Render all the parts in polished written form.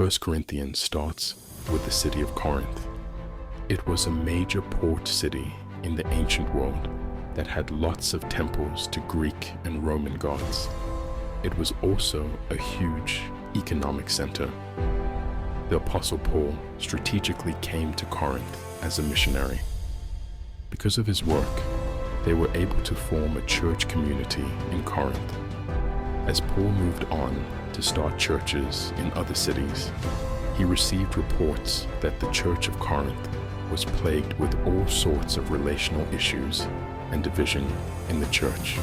1 Corinthians starts with the city of Corinth. It was a major port city in the ancient world that had lots of temples to Greek and Roman gods. It was also a huge economic center. The Apostle Paul strategically came to Corinth as a missionary. Because of his work, they were able to form a church community in Corinth. As Paul moved on to start churches in other cities, he received reports that the church of Corinth was plagued with all sorts of relational issues and division in the church.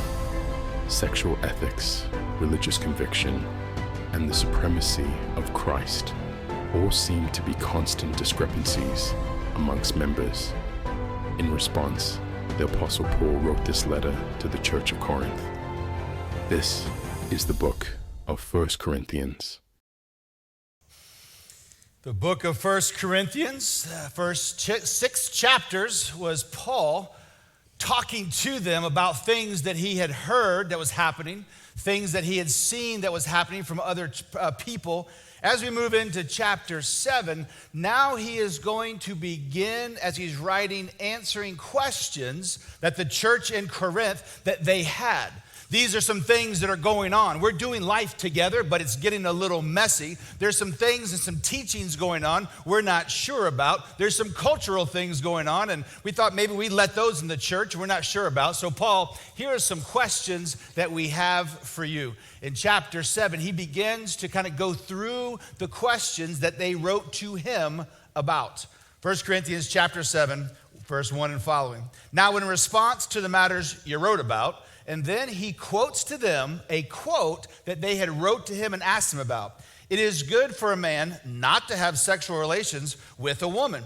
Sexual ethics, religious conviction, and the supremacy of Christ all seemed to be constant discrepancies amongst members. In response, the Apostle Paul wrote this letter to the church of Corinth. This is the book of 1 Corinthians. The book of 1 Corinthians, first 6 chapters was Paul talking to them about things that he had heard that was happening, things that he had seen that was happening from other people. As we move into chapter 7, now he is going to begin, as he's writing, answering questions that the church in Corinth that they had. These are some things that are going on. We're doing life together, but it's getting a little messy. There's some things and some teachings going on we're not sure about. There's some cultural things going on, and we thought maybe we'd let those in the church we're not sure about. So Paul, here are some questions that we have for you. In chapter 7, he begins to kind of go through the questions that they wrote to him about. 1 Corinthians chapter 7, verse 1 and following. Now, in response to the matters you wrote about, and then he quotes to them a quote that they had wrote to him and asked him about. It is good for a man not to have sexual relations with a woman.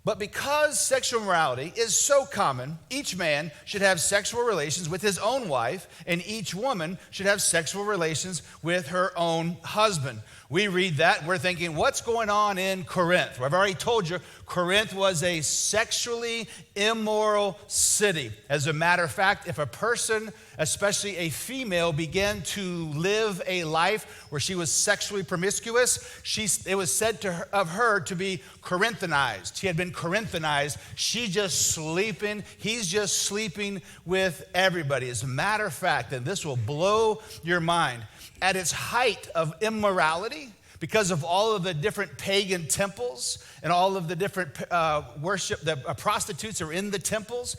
But because sexual immorality is so common, each man should have sexual relations with his own wife, and each woman should have sexual relations with her own husband. We read that, and we're thinking, what's going on in Corinth? Well, I've already told you, Corinth was a sexually immoral city. As a matter of fact, if a person, especially a female, began to live a life where she was sexually promiscuous, it was said of her to be Corinthianized. She had been Corinthianized. She's just sleeping. He's just sleeping with everybody. As a matter of fact, and this will blow your mind, at its height of immorality, because of all of the different pagan temples and all of the different worship, the prostitutes are in the temples,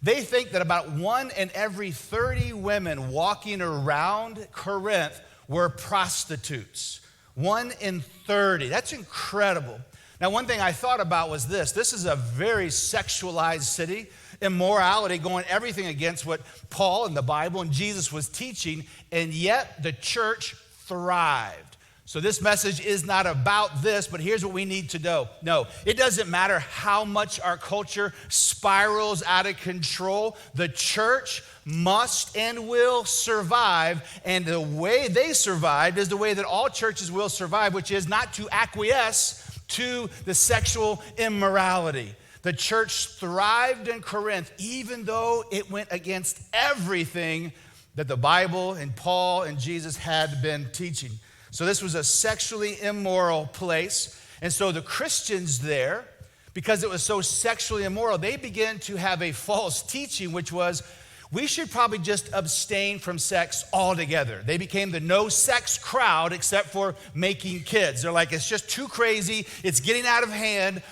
they think that about 1 in every 30 women walking around Corinth were prostitutes. 1 in 30. That's incredible. Now, one thing I thought about was this. This is a very sexualized city. Immorality going everything against what Paul and the Bible and Jesus was teaching, and yet the church thrived. So this message is not about this, but here's what we need to know. No, it doesn't matter how much our culture spirals out of control. The church must and will survive, and the way they survived is the way that all churches will survive, which is not to acquiesce to the sexual immorality. The church thrived in Corinth, even though it went against everything that the Bible and Paul and Jesus had been teaching. So this was a sexually immoral place. And so the Christians there, because it was so sexually immoral, they began to have a false teaching, which was, we should probably just abstain from sex altogether. They became the no-sex crowd except for making kids. They're like, it's just too crazy. It's getting out of hand.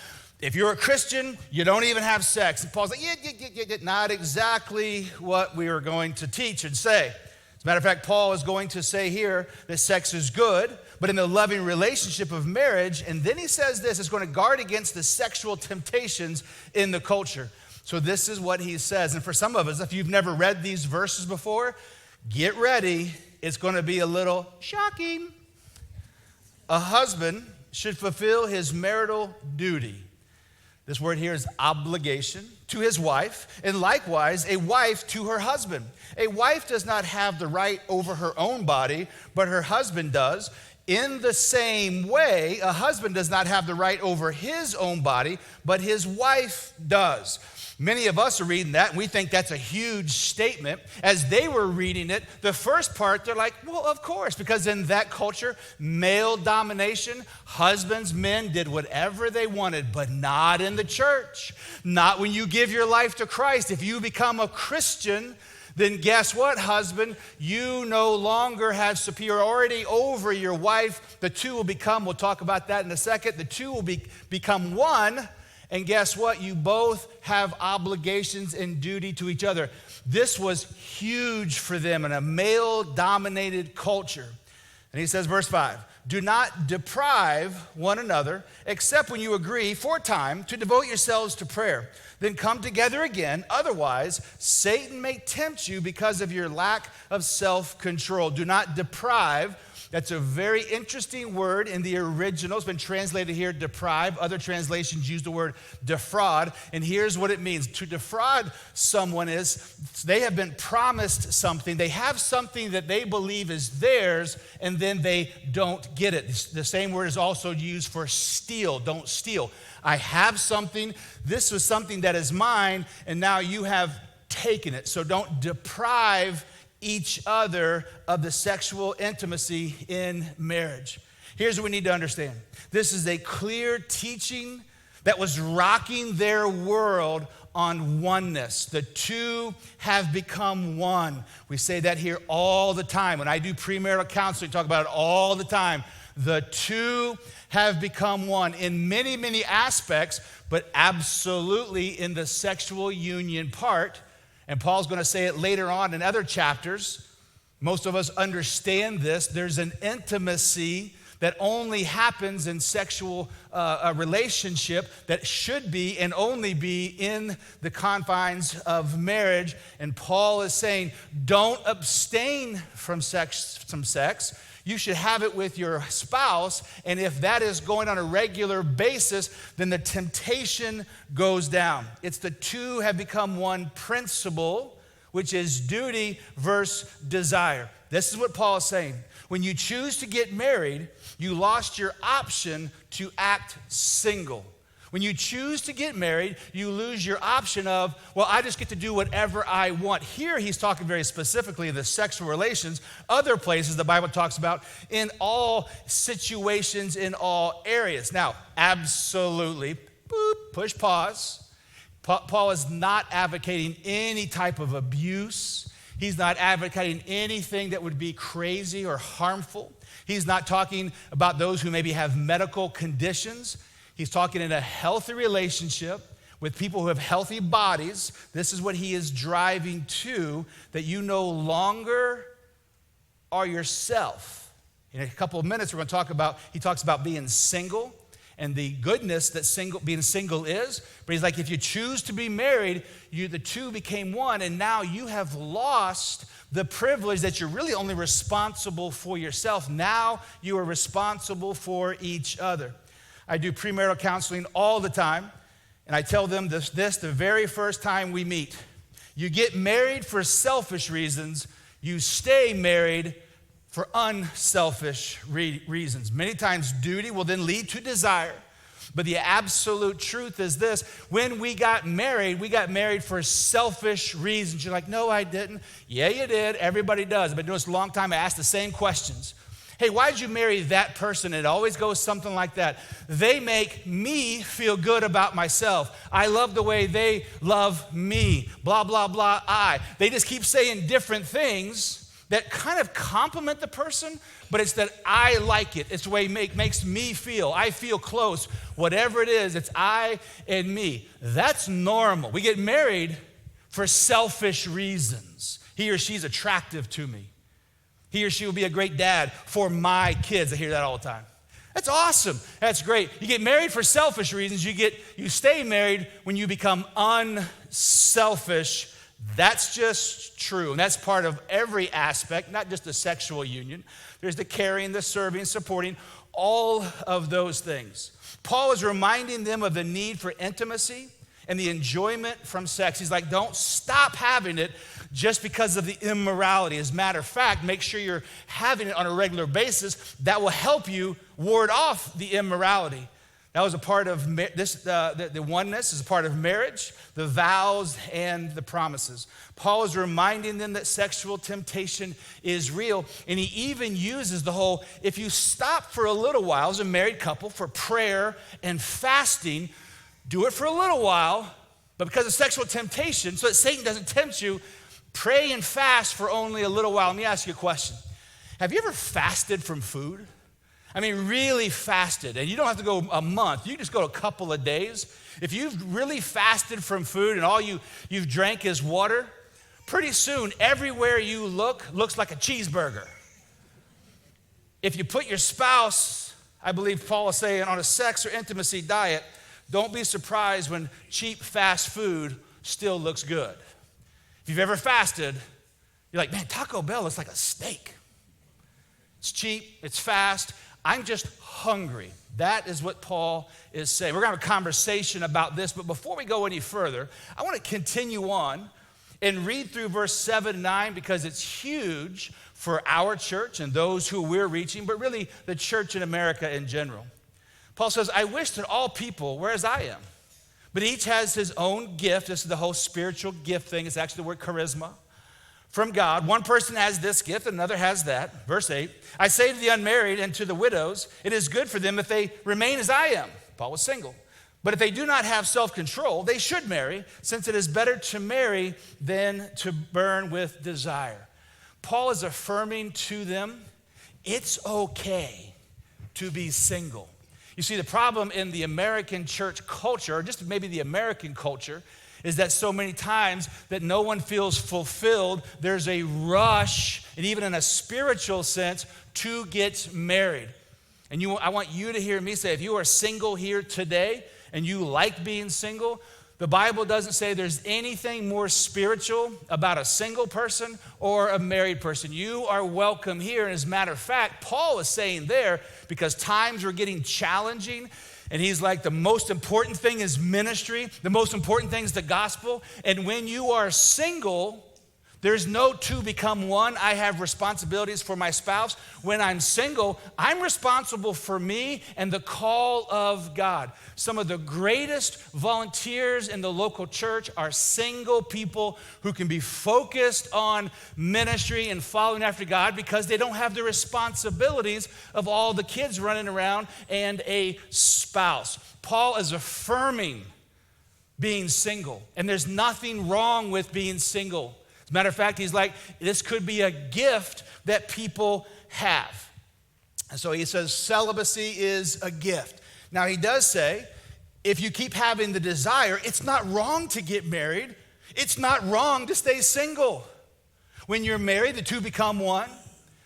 If you're a Christian, you don't even have sex. And Paul's like, yeah, not exactly what we are going to teach and say. As a matter of fact, Paul is going to say here that sex is good, but in the loving relationship of marriage, and then he says this, it's going to guard against the sexual temptations in the culture. So this is what he says. And for some of us, if you've never read these verses before, get ready. It's going to be a little shocking. A husband should fulfill his marital duty. This word here is obligation to his wife, and likewise a wife to her husband. A wife does not have the right over her own body, but her husband does. In the same way, a husband does not have the right over his own body, but his wife does. Many of us are reading that, and we think that's a huge statement. As they were reading it, the first part, they're like, well, of course, because in that culture, male domination, husbands, men did whatever they wanted, but not in the church. Not when you give your life to Christ. If you become a Christian, then guess what, husband? You no longer have superiority over your wife. The two will become, we'll talk about that in a second, the two will become one. And guess what? You both have obligations and duty to each other. This was huge for them in a male-dominated culture. And he says, verse 5, do not deprive one another, except when you agree for a time to devote yourselves to prayer. Then come together again. Otherwise, Satan may tempt you because of your lack of self-control. Do not deprive. That's a very interesting word in the original. It's been translated here, deprive. Other translations use the word defraud. And here's what it means. To defraud someone is they have been promised something. They have something that they believe is theirs, and then they don't get it. The same word is also used for steal. Don't steal. I have something. This was something that is mine, and now you have taken it. So don't deprive each other of the sexual intimacy in marriage. Here's what we need to understand. This is a clear teaching that was rocking their world on oneness. The two have become one. We say that here all the time. When I do premarital counseling, I talk about it all the time. The two have become one in many, many aspects, but absolutely in the sexual union part. And Paul's going to say it later on in other chapters. Most of us understand this. There's an intimacy that only happens in sexual relationship that should be and only be in the confines of marriage. And Paul is saying, don't abstain from sex. You should have it with your spouse, and if that is going on a regular basis, then the temptation goes down. It's the two have become one principle, which is duty versus desire. This is what Paul is saying. When you choose to get married, you lost your option to act single. When you choose to get married, you lose your option of, well, I just get to do whatever I want. Here he's talking very specifically of the sexual relations. Other places the Bible talks about in all situations, in all areas. Now, absolutely, push pause. Paul is not advocating any type of abuse. He's not advocating anything that would be crazy or harmful. He's not talking about those who maybe have medical conditions. He's talking in a healthy relationship with people who have healthy bodies. This is what he is driving to, that you no longer are yourself. In a couple of minutes, we're going to talk about, he talks about being single and the goodness that being single is. But he's like, if you choose to be married, the two became one, and now you have lost the privilege that you're really only responsible for yourself. Now you are responsible for each other. I do premarital counseling all the time, and I tell them this the very first time we meet. You get married for selfish reasons. You stay married for unselfish reasons. Many times duty will then lead to desire. But the absolute truth is this: when we got married for selfish reasons. You're like, no, I didn't. Yeah, you did. Everybody does. I've been doing this a long time. I ask the same questions. Hey, why did you marry that person? It always goes something like that. They make me feel good about myself. I love the way they love me. Blah, blah, blah, They just keep saying different things that kind of compliment the person, but it's that I like it. It's the way it makes me feel. I feel close. Whatever it is, it's I and me. That's normal. We get married for selfish reasons. He or she's attractive to me. He or she will be a great dad for my kids. I hear that all the time. That's awesome. That's great. You get married for selfish reasons. You stay married when you become unselfish. That's just true. And that's part of every aspect, not just the sexual union. There's the caring, the serving, supporting, all of those things. Paul is reminding them of the need for intimacy and the enjoyment from sex. He's like, don't stop having it just because of the immorality. As a matter of fact, make sure you're having it on a regular basis. That will help you ward off the immorality. That was a part of the oneness is a part of marriage, the vows, and the promises. Paul is reminding them that sexual temptation is real, and he even uses the whole, if you stop for a little while as a married couple for prayer and fasting, do it for a little while, but because of sexual temptation, so that Satan doesn't tempt you, pray and fast for only a little while. Let me ask you a question. Have you ever fasted from food? I mean, really fasted, and you don't have to go a month. You can just go a couple of days. If you've really fasted from food and all you've drank is water, pretty soon everywhere you look looks like a cheeseburger. If you put your spouse, I believe Paul is saying, on a sex or intimacy diet, don't be surprised when cheap fast food still looks good. If you've ever fasted, you're like, man, Taco Bell looks like a steak. It's cheap, it's fast. I'm just hungry. That is what Paul is saying. We're going to have a conversation about this, but before we go any further, I want to continue on and read through verse 7 and 9 because it's huge for our church and those who we're reaching, but really the church in America in general. Paul says, I wish that all people were as I am, but each has his own gift. This is the whole spiritual gift thing. It's actually the word charisma. From God, one person has this gift, another has that. Verse 8, I say to the unmarried and to the widows, it is good for them if they remain as I am. Paul was single. But if they do not have self-control, they should marry, since it is better to marry than to burn with desire. Paul is affirming to them, it's okay to be single. You see, the problem in the American church culture, or just maybe the American culture, is that so many times that no one feels fulfilled. There's a rush, and even in a spiritual sense, to get married. And I want you to hear me say, if you are single here today and you like being single, the Bible doesn't say there's anything more spiritual about a single person or a married person. You are welcome here. And as a matter of fact, Paul is saying there, because times are getting challenging, and he's like, the most important thing is ministry. The most important thing is the gospel. And when you are single, there's no two become one. I have responsibilities for my spouse. When I'm single, I'm responsible for me and the call of God. Some of the greatest volunteers in the local church are single people who can be focused on ministry and following after God because they don't have the responsibilities of all the kids running around and a spouse. Paul is affirming being single, and there's nothing wrong with being single. As a matter of fact, he's like, this could be a gift that people have. And so he says celibacy is a gift. Now he does say, if you keep having the desire, it's not wrong to get married. It's not wrong to stay single. When you're married, the two become one.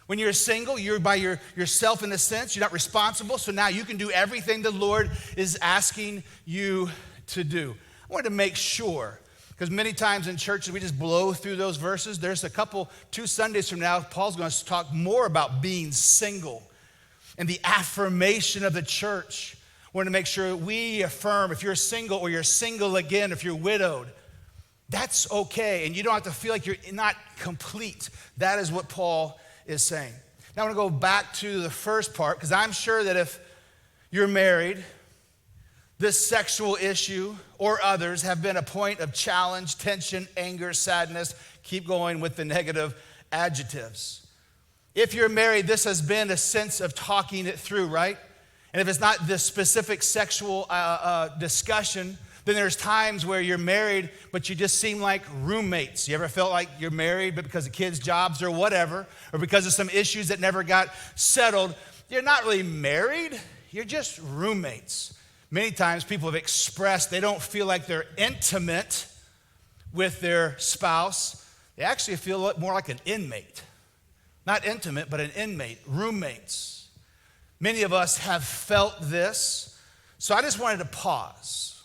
When you're single, you're by yourself in a sense. You're not responsible, so now you can do everything the Lord is asking you to do. I wanted to make sure, because many times in churches, we just blow through those verses. There's two Sundays from now, Paul's going to talk more about being single and the affirmation of the church. I want to make sure we affirm if you're single or you're single again, if you're widowed, that's okay. And you don't have to feel like you're not complete. That is what Paul is saying. Now I want to go back to the first part, because I'm sure that if you're married, this sexual issue or others have been a point of challenge, tension, anger, sadness. Keep going with the negative adjectives. If you're married, this has been a sense of talking it through, right? And if it's not this specific sexual discussion, then there's times where you're married, but you just seem like roommates. You ever felt like you're married, but because of kids' jobs or whatever, or because of some issues that never got settled, you're not really married, you're just roommates. Many times people have expressed they don't feel like they're intimate with their spouse. They actually feel more like an inmate. Not intimate, but an inmate, roommates. Many of us have felt this. So I just wanted to pause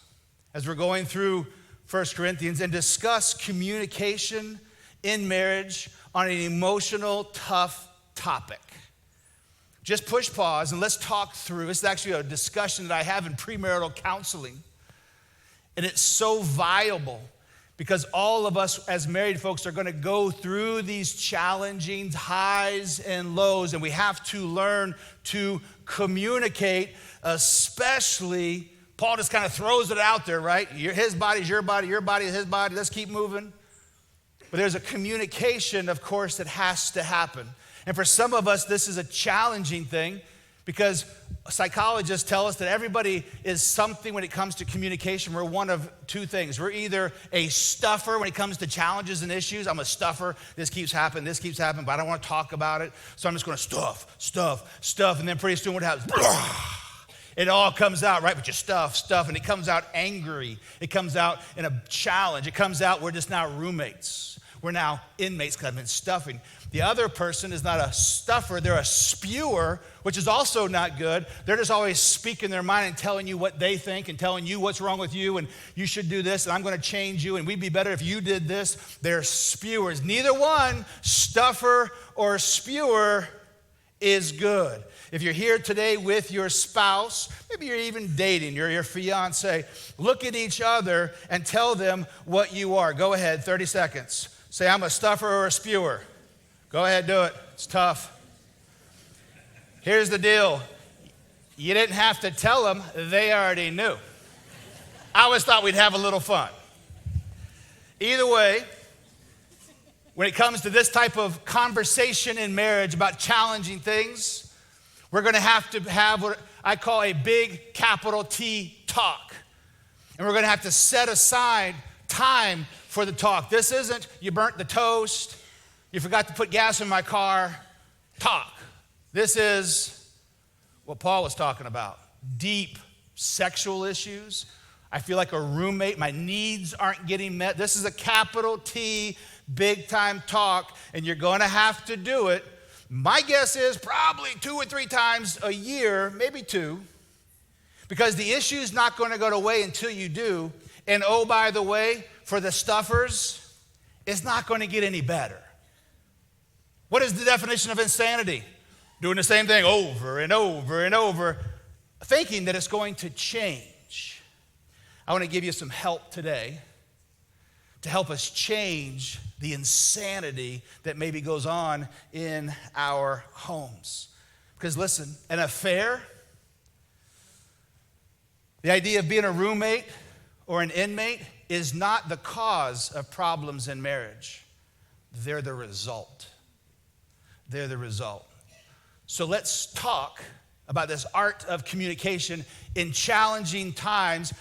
as we're going through 1 Corinthians and discuss communication in marriage on an emotional, tough topic. Just push pause and let's talk through. This is actually a discussion that I have in premarital counseling. And it's so viable because all of us as married folks are going to go through these challenging highs and lows, and we have to learn to communicate, especially, Paul just kind of throws it out there, right? His body's your body is his body, let's keep moving. But there's a communication, of course, that has to happen. And for some of us, this is a challenging thing because psychologists tell us that everybody is something when it comes to communication. We're one of two things. We're either a stuffer when it comes to challenges and issues. I'm a stuffer. This keeps happening, but I don't want to talk about it. So I'm just going to stuff. And then pretty soon what happens? It all comes out, right? But you stuff, and it comes out angry. It comes out in a challenge. It comes out, we're just now roommates. We're now inmates because I've been stuffing. The other person is not a stuffer, they're a spewer, which is also not good. They're just always speaking their mind and telling you what they think and telling you what's wrong with you and you should do this and I'm going to change you and we'd be better if you did this. They're spewers. Neither one, stuffer or spewer, is good. If you're here today with your spouse, maybe you're even dating, you're your fiance, look at each other and tell them what you are. Go ahead, 30 seconds. Say, I'm a stuffer or a spewer. Go ahead, do it. It's tough. Here's the deal. You didn't have to tell them. They already knew. I always thought we'd have a little fun. Either way, when it comes to this type of conversation in marriage about challenging things, we're going to have what I call a big capital T talk. And we're going to have to set aside time for the talk. This isn't you burnt the toast, you forgot to put gas in my car, talk. This is what Paul was talking about. Deep sexual issues. I feel like a roommate, my needs aren't getting met. This is a capital T, big time talk, and you're going to have to do it. My guess is probably 2 or 3 times a year, maybe 2, because the issue's not going to go away until you do. And oh, by the way, for the stuffers, it's not going to get any better. What is the definition of insanity? Doing the same thing over and over and over, thinking that it's going to change. I want to give you some help today to help us change the insanity that maybe goes on in our homes. Because listen, an affair, the idea of being a roommate or an inmate is not the cause of problems in marriage. They're the result. They're the result. So let's talk about this art of communication in challenging times,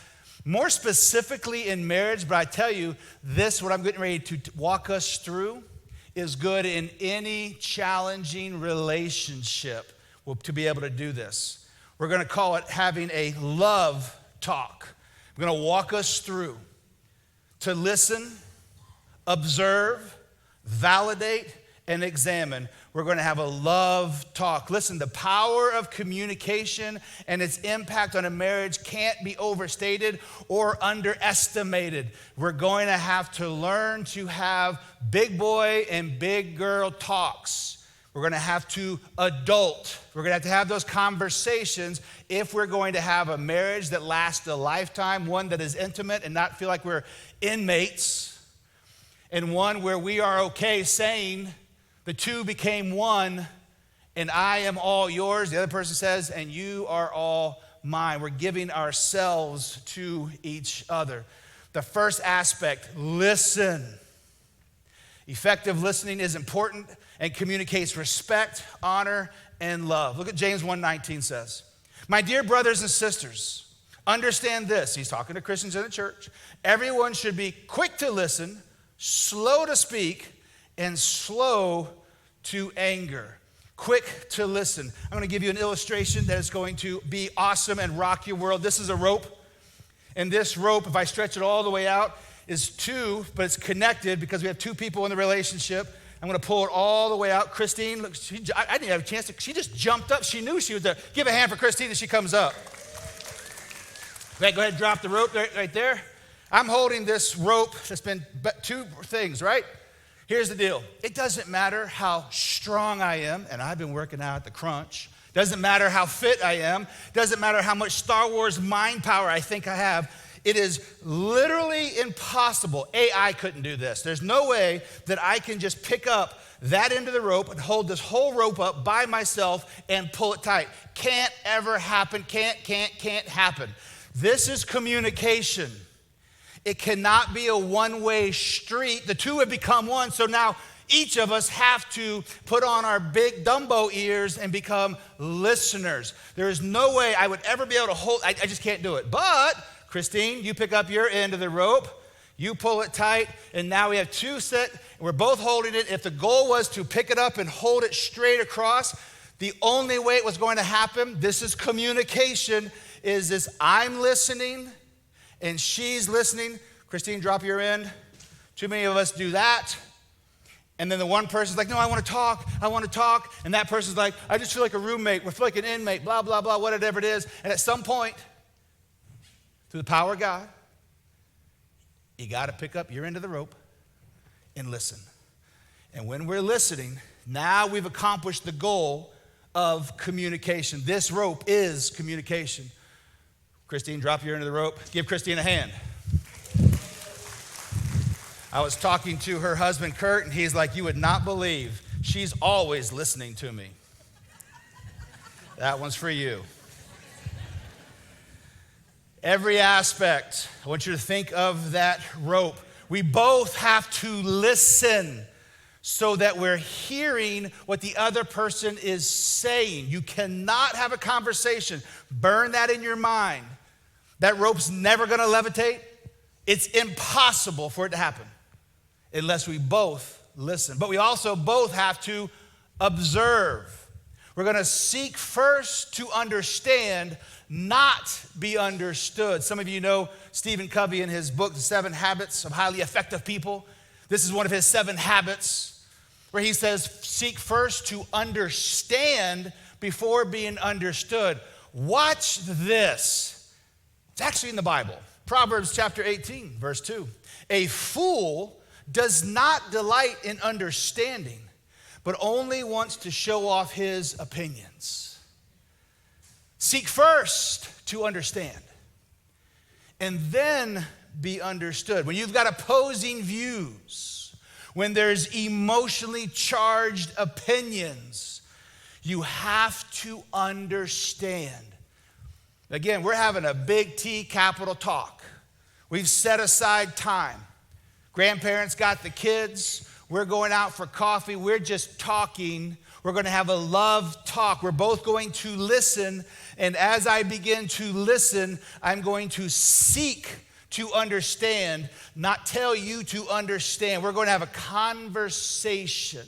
more specifically in marriage, but I tell you, this, what I'm getting ready to walk us through, is good in any challenging relationship to be able to do this. We're going to call it having a love talk. I'm going to walk us through to listen, observe, validate, and examine. We're going to have a love talk. Listen, the power of communication and its impact on a marriage can't be overstated or underestimated. We're going to have to learn to have big boy and big girl talks. We're going to have to adult. We're going to have those conversations if we're going to have a marriage that lasts a lifetime, one that is intimate and not feel like we're inmates, and one where we are okay saying, the two became one, and I am all yours. The other person says, and you are all mine. We're giving ourselves to each other. The first aspect, listen. Effective listening is important and communicates respect, honor, and love. Look at James 1:19 says, my dear brothers and sisters, understand this. He's talking to Christians in the church. Everyone should be quick to listen, slow to speak, and slow to anger. Quick to listen. I'm going to give you an illustration that is going to be awesome and rock your world. This is a rope. And this rope, if I stretch it all the way out, is 2, but it's connected because we have 2 people in the relationship. I'm going to pull it all the way out. Christine, look, I didn't have a chance to, she just jumped up. She knew she was there. Give a hand for Christine as she comes up. Go ahead, drop the rope right there. I'm holding this rope that's been 2 things, right? Here's the deal. It doesn't matter how strong I am, and I've been working out at the crunch. Doesn't matter how fit I am. Doesn't matter how much Star Wars mind power I think I have. It is literally impossible. AI couldn't do this. There's no way that I can just pick up that end of the rope and hold this whole rope up by myself and pull it tight. Can't ever happen. Can't happen. This is communication. It cannot be a one-way street. The two have become one, so now each of us have to put on our big Dumbo ears and become listeners. There is no way I would ever be able to hold, I just can't do it. But, Christine, you pick up your end of the rope, you pull it tight, and now we have two set, we're both holding it. If the goal was to pick it up and hold it straight across, the only way it was going to happen, this is communication, is this: I'm listening and she's listening. Christine, drop your end. Too many of us do that. And then the one person's like, no, I want to talk. And that person's like, I just feel like a roommate, we feel like an inmate, blah, blah, blah, whatever it is. And at some point, through the power of God, you got to pick up your end of the rope and listen. And when we're listening, now we've accomplished the goal of communication. This rope is communication. Christine, drop your end of the rope. Give Christine a hand. I was talking to her husband, Kurt, and he's like, you would not believe she's always listening to me. That one's for you. Every aspect, I want you to think of that rope. We both have to listen so that we're hearing what the other person is saying. You cannot have a conversation. Burn that in your mind. That rope's never going to levitate. It's impossible for it to happen unless we both listen. But we also both have to observe. We're going to seek first to understand, not be understood. Some of you know Stephen Covey in his book, The 7 Habits of Highly Effective People. This is one of his 7 habits where he says, seek first to understand before being understood. Watch this. It's actually in the Bible. Proverbs chapter 18, verse 2. A fool does not delight in understanding, but only wants to show off his opinions. Seek first to understand, and then be understood. When you've got opposing views, when there's emotionally charged opinions, you have to understand. Again, we're having a big T capital talk. We've set aside time. Grandparents got the kids. We're going out for coffee. We're just talking. We're going to have a love talk. We're both going to listen. And as I begin to listen, I'm going to seek to understand, not tell you to understand. We're going to have a conversation.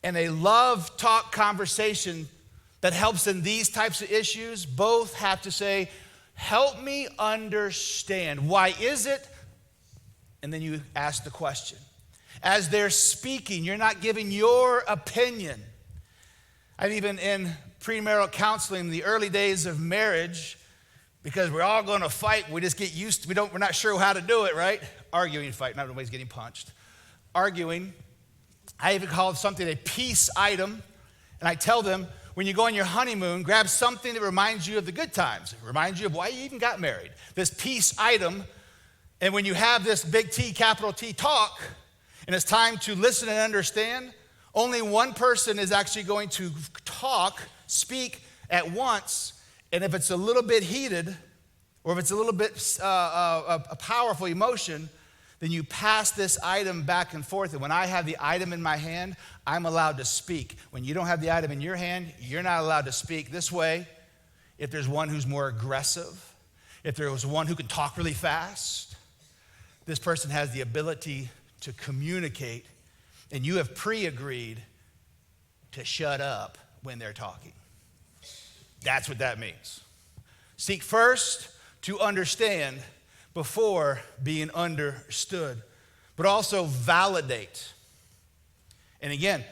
And a love talk conversation that helps in these types of issues, both have to say, help me understand. Why is it? And then you ask the question. As they're speaking, you're not giving your opinion. I've even in premarital counseling, the early days of marriage, because we're all going to fight, we just get used to, we're not sure how to do it, right? Arguing, fight, not everybody's getting punched. Arguing. I even call something a peace item, and I tell them, when you go on your honeymoon, grab something that reminds you of the good times. It reminds you of why you even got married. This peace item. And when you have this big T, capital T talk, and it's time to listen and understand, only one person is actually going to speak at once. And if it's a little bit heated, or if it's a little bit a powerful emotion, then you pass this item back and forth. And when I have the item in my hand, I'm allowed to speak. When you don't have the item in your hand, you're not allowed to speak. This way, if there's one who's more aggressive, if there was one who can talk really fast, this person has the ability to communicate, and you have pre-agreed to shut up when they're talking. That's what that means. Seek first to understand before being understood, but also validate. And again,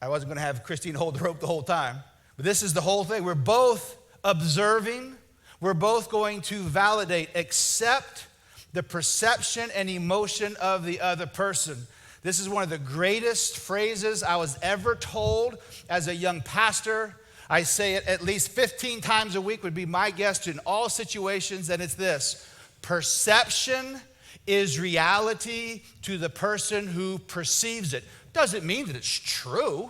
I wasn't going to have Christine hold the rope the whole time, but this is the whole thing. We're both observing. We're both going to validate, accept the perception and emotion of the other person. This is one of the greatest phrases I was ever told as a young pastor. I say it at least 15 times a week would be my guess in all situations, and it's this: perception is reality to the person who perceives it. Doesn't mean that it's true,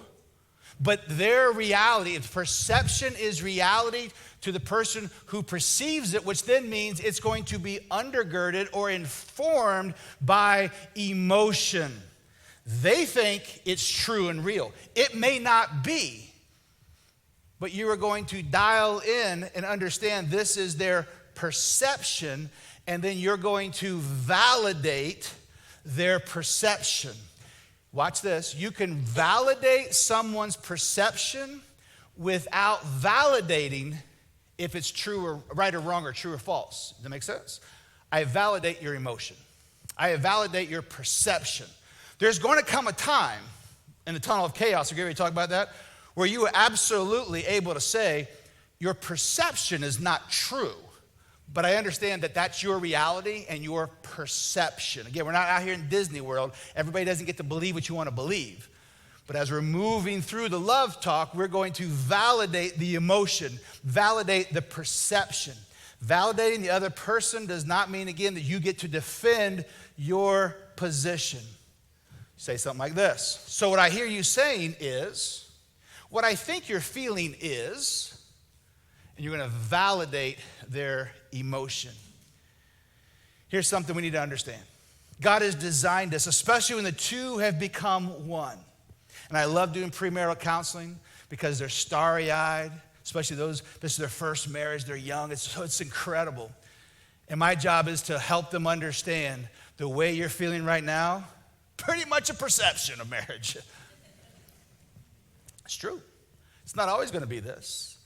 but their reality, perception is reality to the person who perceives it, which then means it's going to be undergirded or informed by emotion. They think it's true and real. It may not be, but you are going to dial in and understand this is their perception, and then you're going to validate their perception. Watch this. You can validate someone's perception without validating if it's true or right or wrong or true or false. Does that make sense? I validate your emotion. I validate your perception. There's going to come a time in the tunnel of chaos, we're going to talk about that, where you are absolutely able to say, your perception is not true, but I understand that that's your reality and your perception. Again, we're not out here in Disney World. Everybody doesn't get to believe what you want to believe. But as we're moving through the love talk, we're going to validate the emotion, validate the perception. Validating the other person does not mean, again, that you get to defend your position. Say something like this. So what I hear you saying is, what I think you're feeling is, and you're going to validate their emotion. Here's something we need to understand. God has designed us, especially when the two have become one. And I love doing premarital counseling because they're starry-eyed, especially those, this is their first marriage, they're young, it's incredible. And my job is to help them understand the way you're feeling right now, pretty much a perception of marriage. It's true. It's not always going to be this.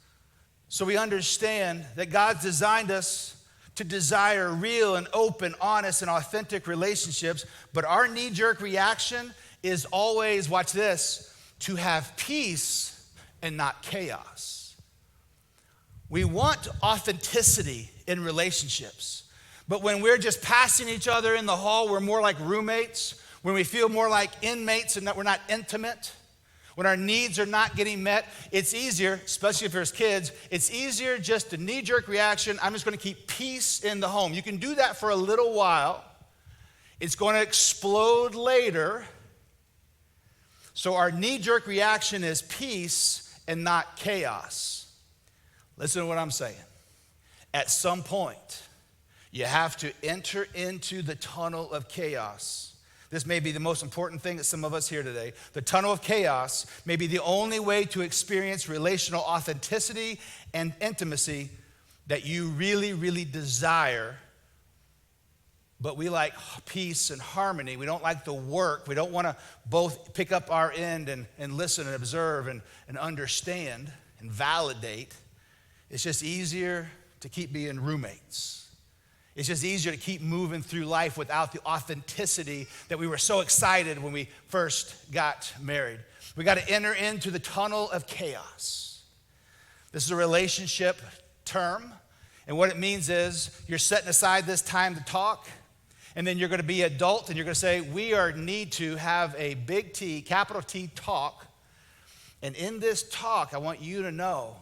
So we understand that God's designed us to desire real and open, honest, and authentic relationships, but our knee-jerk reaction is always, watch this, to have peace and not chaos. We want authenticity in relationships, but when we're just passing each other in the hall, we're more like roommates. When we feel more like inmates and that we're not intimate, when our needs are not getting met, it's easier, especially if there's kids, it's easier just a knee-jerk reaction. I'm just going to keep peace in the home. You can do that for a little while. It's going to explode later. So our knee-jerk reaction is peace and not chaos. Listen to what I'm saying. At some point, you have to enter into the tunnel of chaos. This may be the most important thing that some of us hear today. The tunnel of chaos may be the only way to experience relational authenticity and intimacy that you really, really desire. But we like peace and harmony. We don't like the work. We don't want to both pick up our end and listen and observe and understand and validate. It's just easier to keep being roommates. It's just easier to keep moving through life without the authenticity that we were so excited when we first got married. We got to enter into the tunnel of chaos. This is a relationship term, and what it means is you're setting aside this time to talk, and then you're going to be adult, and you're going to say, we need to have a big T, capital T talk, and in this talk, I want you to know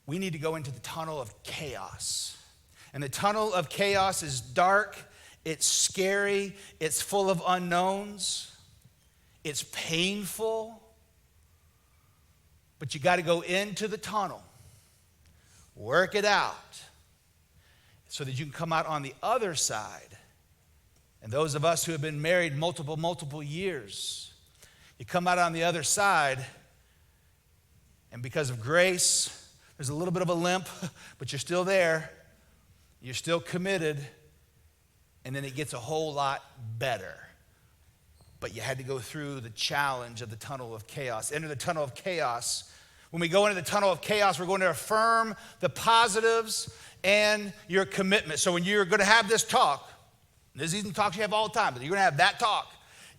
we need to go into the tunnel of chaos. And the tunnel of chaos is dark, it's scary, it's full of unknowns, it's painful, but you got to go into the tunnel, work it out, so that you can come out on the other side. And those of us who have been married multiple years, you come out on the other side, and because of grace, there's a little bit of a limp, but you're still there. You're still committed, and then it gets a whole lot better. But you had to go through the challenge of the tunnel of chaos. Enter the tunnel of chaos. When we go into the tunnel of chaos, we're going to affirm the positives and your commitment. So when you're going to have this talk, this isn't talks you have all the time, but you're going to have that talk.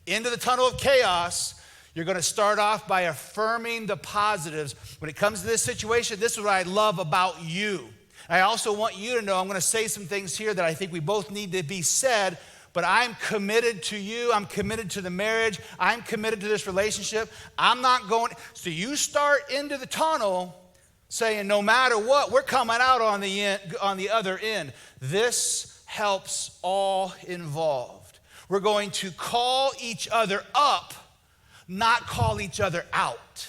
Into the tunnel of chaos, you're going to start off by affirming the positives. When it comes to this situation, this is what I love about you. I also want you to know, I'm going to say some things here that I think we both need to be said, but I'm committed to you. I'm committed to the marriage. I'm committed to this relationship. I'm not going. So you start into the tunnel saying, no matter what, we're coming out on the other end. This helps all involved. We're going to call each other up, not call each other out.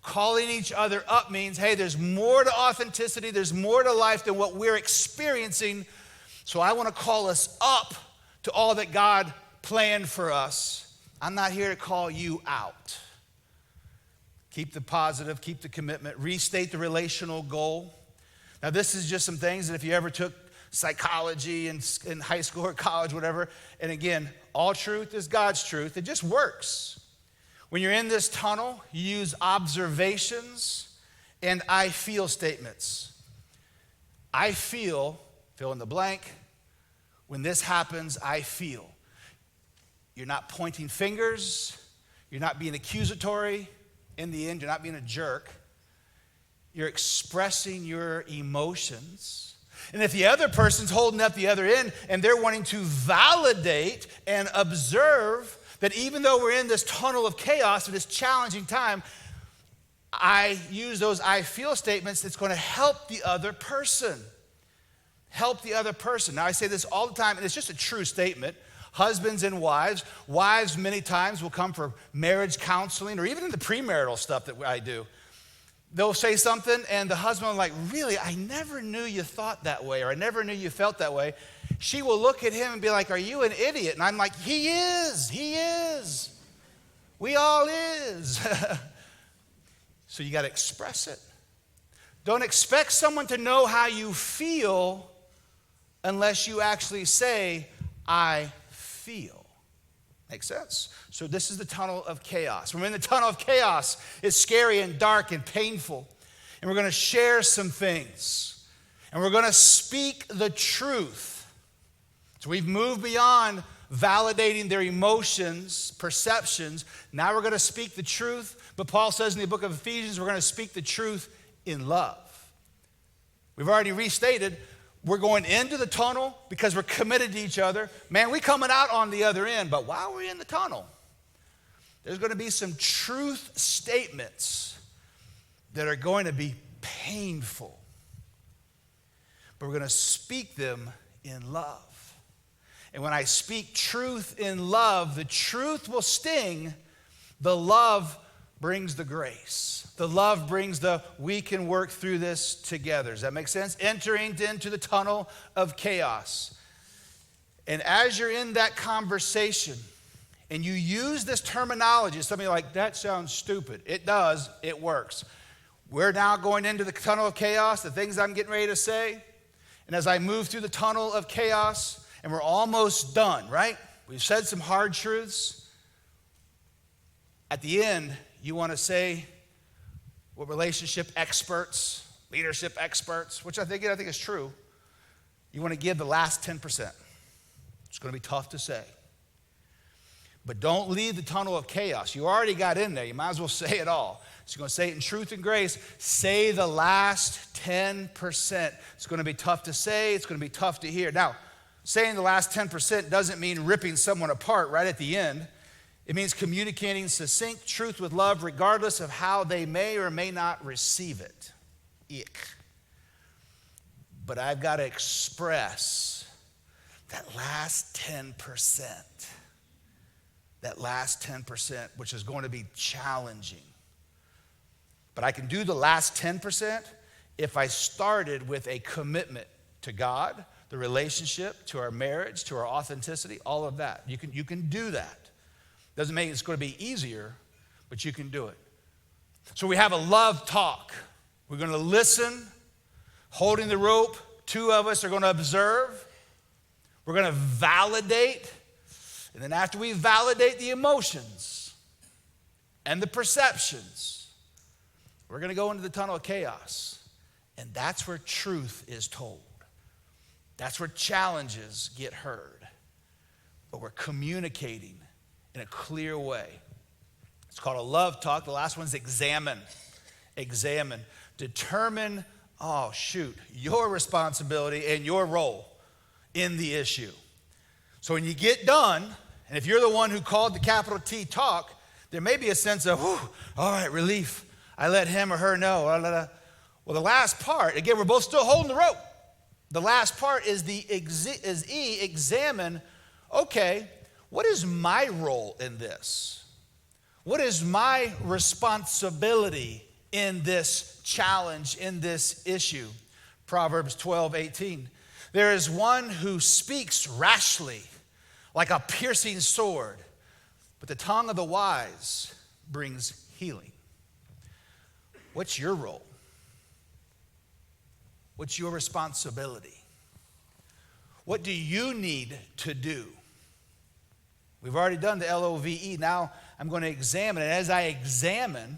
Calling each other up means, hey, there's more to authenticity, there's more to life than what we're experiencing. So I want to call us up to all that God planned for us. I'm not here to call you out. Keep the positive, keep the commitment, restate the relational goal. Now, this is just some things that if you ever took psychology in high school or college, whatever, and again, all truth is God's truth. It just works. When you're in this tunnel, you use observations and I feel statements. I feel, fill in the blank. When this happens, I feel. You're not pointing fingers. You're not being accusatory. In the end, you're not being a jerk. You're expressing your emotions. And if the other person's holding up the other end and they're wanting to validate and observe that even though we're in this tunnel of chaos, in this challenging time, I use those I feel statements that's going to help the other person. Help the other person. Now, I say this all the time, and it's just a true statement. Husbands and wives. Wives many times will come for marriage counseling or even in the premarital stuff that I do. They'll say something, and the husband will like, really, I never knew you thought that way, or I never knew you felt that way. She will look at him and be like, are you an idiot? And I'm like, he is. We all is. So you got to express it. Don't expect someone to know how you feel unless you actually say, I feel. Makes sense? So this is the tunnel of chaos. When we're in the tunnel of chaos, it's scary and dark and painful. And we're going to share some things. And we're going to speak the truth. So we've moved beyond validating their emotions, perceptions. Now we're going to speak the truth. But Paul says in the book of Ephesians, we're going to speak the truth in love. We've already restated, we're going into the tunnel because we're committed to each other. Man, we're coming out on the other end. But while we're in the tunnel, there's going to be some truth statements that are going to be painful. But we're going to speak them in love. And when I speak truth in love, the truth will sting. The love brings the grace. The love brings the we can work through this together. Does that make sense? Entering into the tunnel of chaos. And as you're in that conversation and you use this terminology, somebody like, that sounds stupid. It does. It works. We're now going into the tunnel of chaos, the things I'm getting ready to say. And as I move through the tunnel of chaos, and we're almost done, right? We've said some hard truths. At the end, you want to say what relationship experts, leadership experts, which I think is true, you want to give the last 10%. It's going to be tough to say. But don't leave the tunnel of chaos. You already got in there. You might as well say it all. So you're going to say it in truth and grace. Say the last 10%. It's going to be tough to say. It's going to be tough to hear. Now, saying the last 10% doesn't mean ripping someone apart right at the end. It means communicating succinct truth with love regardless of how they may or may not receive it. Ick. But I've got to express that last 10%. That last 10%, which is going to be challenging. But I can do the last 10% if I started with a commitment to God, the relationship, to our marriage, to our authenticity, all of that. You can do that. Doesn't mean it's going to be easier, but you can do it. So we have a love talk. We're going to listen, holding the rope. Two of us are going to observe. We're going to validate. And then after we validate the emotions and the perceptions, we're going to go into the tunnel of chaos. And that's where truth is told. That's where challenges get heard. But we're communicating in a clear way. It's called a love talk. The last one's examine. Examine. Determine, your responsibility and your role in the issue. So when you get done, and if you're the one who called the capital T talk, there may be a sense of, whew, all right, relief. I let him or her know. Well, the last part, again, we're both still holding the rope. The last part is E, examine, okay, what is my role in this? What is my responsibility in this challenge, in this issue? Proverbs 12:18. There is one who speaks rashly, like a piercing sword, but the tongue of the wise brings healing. What's your role? What's your responsibility? What do you need to do? We've already done the LOVE. Now I'm going to examine it. As I examine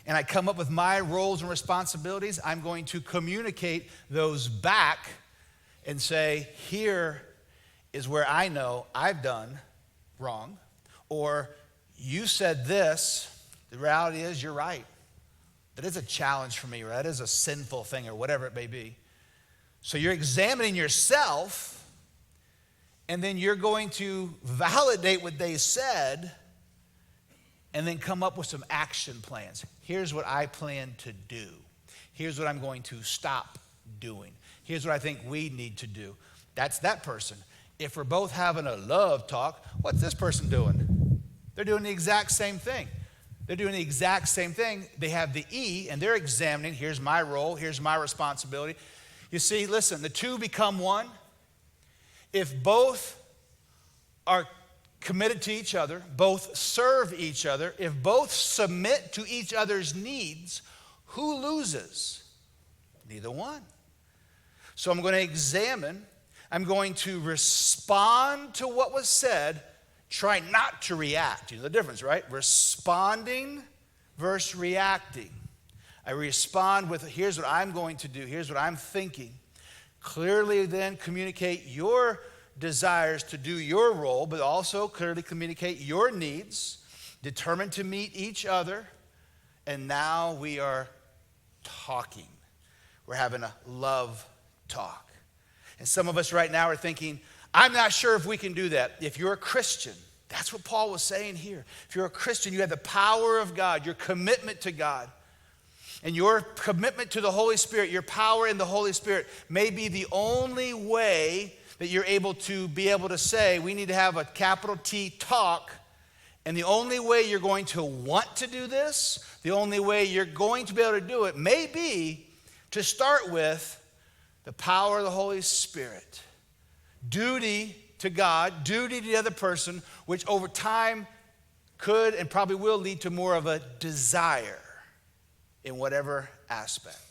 and I come up with my roles and responsibilities, I'm going to communicate those back and say, here is where I know I've done wrong. Or you said this. The reality is you're right. That is a challenge for me, or that is a sinful thing, or whatever it may be. So you're examining yourself, and then you're going to validate what they said, and then come up with some action plans. Here's what I plan to do. Here's what I'm going to stop doing. Here's what I think we need to do. That's that person. If we're both having a love talk, what's this person doing? They're doing the exact same thing. They're doing the exact same thing. They have the E, and they're examining, here's my role, here's my responsibility. You see, listen, the two become one. If both are committed to each other, both serve each other, if both submit to each other's needs, who loses? Neither one. So I'm going to examine, I'm going to respond to what was said, try not to react. You know the difference, right? Responding versus reacting. I respond with, here's what I'm going to do. Here's what I'm thinking. Clearly then communicate your desires to do your role, but also clearly communicate your needs, determined to meet each other, and now we are talking. We're having a love talk. And some of us right now are thinking, I'm not sure if we can do that. If you're a Christian, that's what Paul was saying here. If you're a Christian, you have the power of God, your commitment to God, and your commitment to the Holy Spirit, your power in the Holy Spirit may be the only way that you're able to say, we need to have a capital T talk. And the only way you're going to want to do this, the only way you're going to be able to do it may be to start with the power of the Holy Spirit. Duty to God, duty to the other person, which over time could and probably will lead to more of a desire in whatever aspect.